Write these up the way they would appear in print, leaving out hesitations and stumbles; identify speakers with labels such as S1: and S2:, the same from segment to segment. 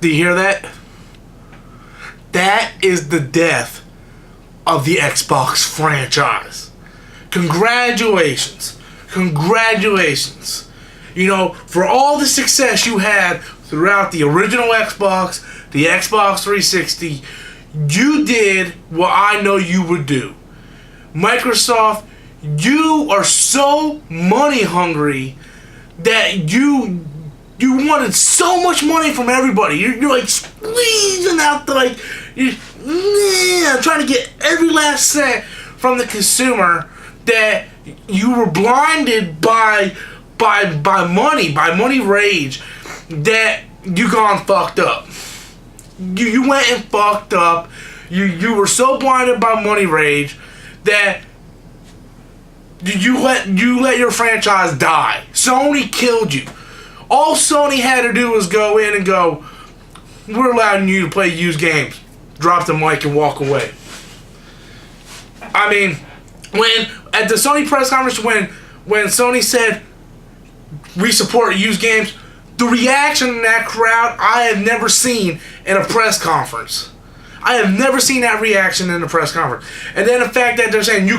S1: Do you hear that? That is the death of the Xbox franchise. Congratulations. Congratulations. You know, for all the success you had throughout the original Xbox, the Xbox 360, you did what I know you would do. Microsoft, you are so money hungry that you wanted so much money from everybody. You're like squeezing out the trying to get every last cent from the consumer, that you were blinded by money rage, that you gone fucked up. You went and fucked up. You were so blinded by money rage that you let your franchise die. Sony killed you. All Sony had to do was go in and go, we're allowing you to play used games. Drop the mic and walk away. I mean, when at the Sony press conference, when Sony said we support used games, the reaction in that crowd I have never seen in a press conference. I have never seen that reaction in a press conference. And then the fact that they're saying you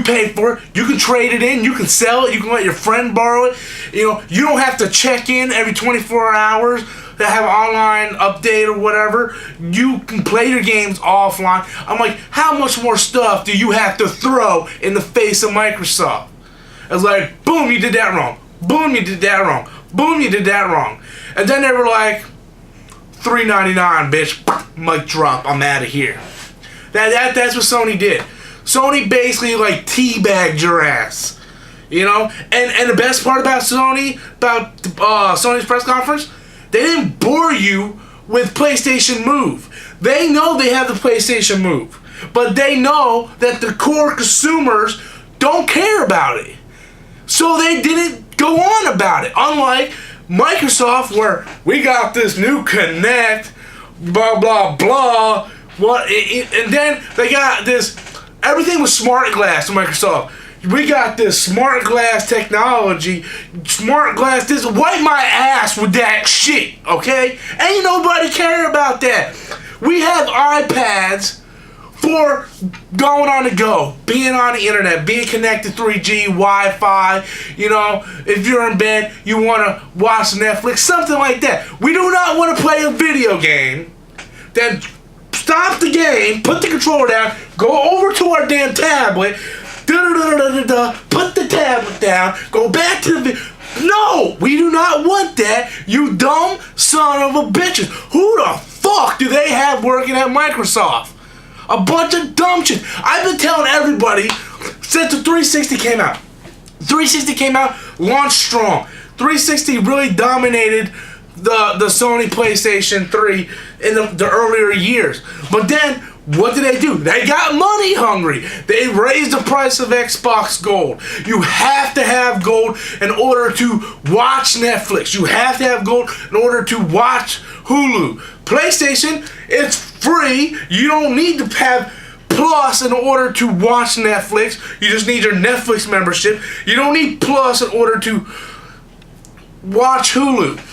S1: pay for it, you can trade it in, you can sell it, you can let your friend borrow it. You know, you don't have to check in every 24 hours to have an online update or whatever. You can play your games offline. I'm like, how much more stuff do you have to throw in the face of Microsoft? It's like, boom, you did that wrong. Boom, you did that wrong. Boom, you did that wrong. And then they were like, $3.99, bitch. Mic drop. I'm out of here. That's what Sony did. Sony basically like teabagged your ass. You know? And the best part about Sony, Sony's press conference, they didn't bore you with PlayStation Move. They know they have the PlayStation Move. But they know that the core consumers don't care about it. So they didn't go on about it. Unlike Microsoft, where we got this new Kinect, blah, blah, blah. And then they got this, everything was smart glass to Microsoft. We got this smart glass technology, smart glass, this, wipe my ass with that shit, okay? Ain't nobody care about that. We have iPads for going on the go, being on the internet, being connected 3G, Wi-Fi, you know, if you're in bed, you want to watch Netflix, something like that. We do not want to play a video game, then stop the game, put the controller down, go over to our damn tablet, put the tablet down, go back to the No, we do not want that, you dumb son of a bitches. Who the fuck do they have working at Microsoft? A bunch of dumb shit. I've been telling everybody since the 360 came out. 360 came out, launched strong. 360 really dominated the Sony PlayStation 3 in the earlier years. But then, what did they do? They got money hungry. They raised the price of Xbox Gold. You have to have gold in order to watch Netflix. You have to have gold in order to watch Hulu. PlayStation, it's free. You don't need to have Plus in order to watch Netflix. You just need your Netflix membership. You don't need Plus in order to watch Hulu.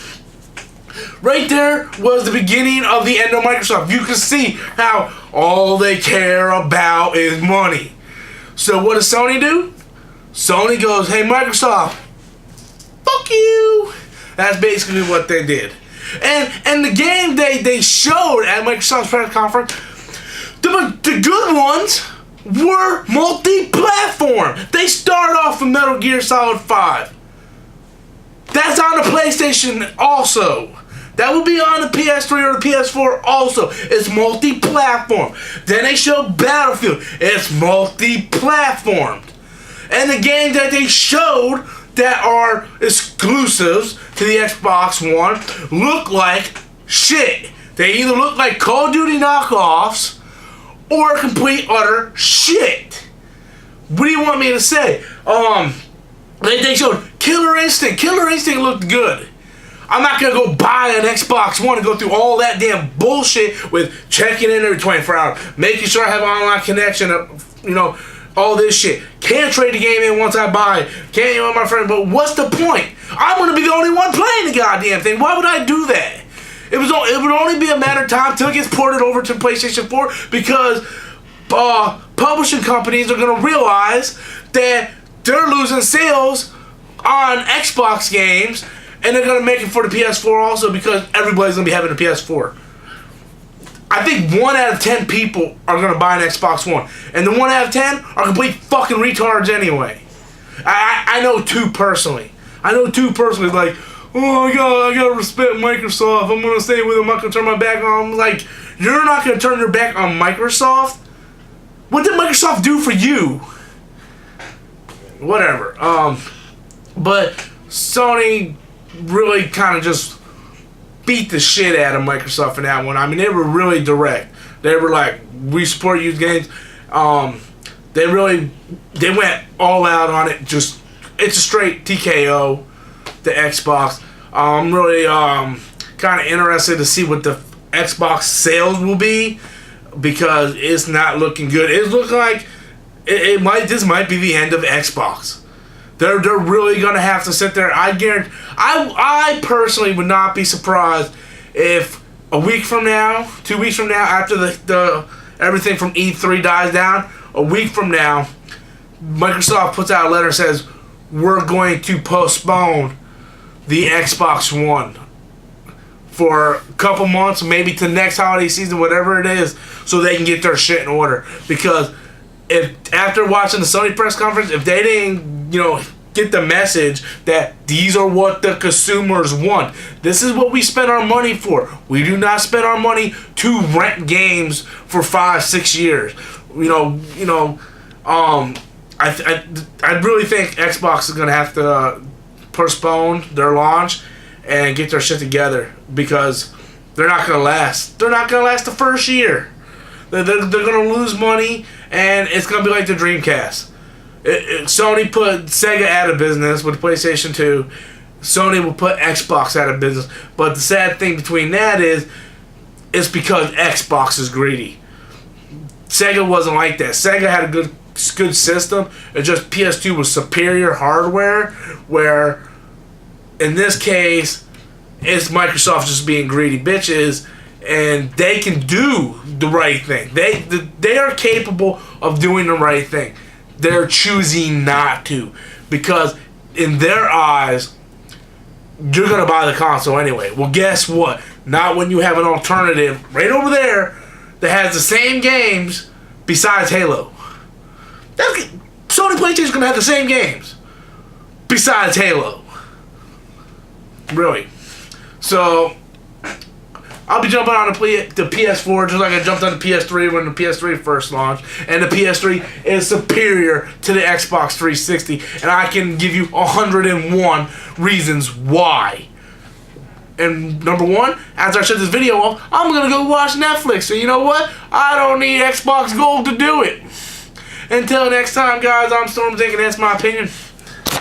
S1: Right there was the beginning of the end of Microsoft. You can see how all they care about is money. So what does Sony do? Sony goes, hey Microsoft, fuck you. That's basically what they did. And the game they showed at Microsoft's press conference, the good ones were multi-platform. They start off with Metal Gear Solid 5. That's on the PlayStation also. That will be on the PS3 or the PS4 also. It's multi-platform. Then they show Battlefield. It's multi-platformed. And the games that they showed that are exclusives to the Xbox One look like shit. They either look like Call of Duty knockoffs or complete utter shit. What do you want me to say? They showed Killer Instinct. Killer Instinct looked good. I'm not going to go buy an Xbox One and go through all that damn bullshit with checking in every 24 hours, making sure I have an online connection, you know, all this shit. Can't trade the game in once I buy it. Can't, you know, my friend, but what's the point? I'm going to be the only one playing the goddamn thing. Why would I do that? It would only be a matter of time till it gets ported over to PlayStation 4 because publishing companies are going to realize that they're losing sales on Xbox games, and they're going to make it for the PS4 also because everybody's going to be having a PS4. I think 1 out of 10 people are going to buy an Xbox One. And the 1 out of 10 are complete fucking retards anyway. I know 2 personally. Like, oh, I gotta respect Microsoft. I'm going to stay with them. I'm not going to turn my back on them. Like, you're not going to turn your back on Microsoft? What did Microsoft do for you? Whatever. But Sony really kind of just beat the shit out of Microsoft in that one. I mean, they were really direct. They were like, we support used games. They went all out on it. Just, it's a straight TKO, the Xbox. I'm really kind of interested to see what the Xbox sales will be because it's not looking good. It's looking like this might be the end of Xbox. They're really gonna have to sit there. I guarantee. I personally would not be surprised if a week from now, 2 weeks from now, after the everything from E3 dies down, a week from now, Microsoft puts out a letter and says we're going to postpone the Xbox One for a couple months, maybe to next holiday season, whatever it is, so they can get their shit in order. Because if after watching the Sony press conference, if they didn't, get the message that these are what the consumers want. This is what we spend our money for. We do not spend our money to rent games for 5-6 years. I really think Xbox is gonna have to postpone their launch and get their shit together because they're not gonna last. They're not gonna last the first year. They're gonna lose money, and it's gonna be like the Dreamcast. Sony put Sega out of business with PlayStation 2. Sony will put Xbox out of business. But the sad thing between that is, it's because Xbox is greedy. Sega wasn't like that. Sega had a good system. It just PS2 was superior hardware, where in this case, it's Microsoft just being greedy bitches, and they can do the right thing. They are capable of doing the right thing. They're choosing not to because in their eyes, you're going to buy the console anyway. Well, guess what? Not when you have an alternative right over there that has the same games besides Halo. Sony PlayStation's going to have the same games besides Halo. Really. So I'll be jumping on the PS4 just like I jumped on the PS3 when the PS3 first launched. And the PS3 is superior to the Xbox 360. And I can give you 101 reasons why. And number 1, after I shut this video off, I'm going to go watch Netflix. So you know what? I don't need Xbox Gold to do it. Until next time, guys, I'm Stormzy, and that's my opinion.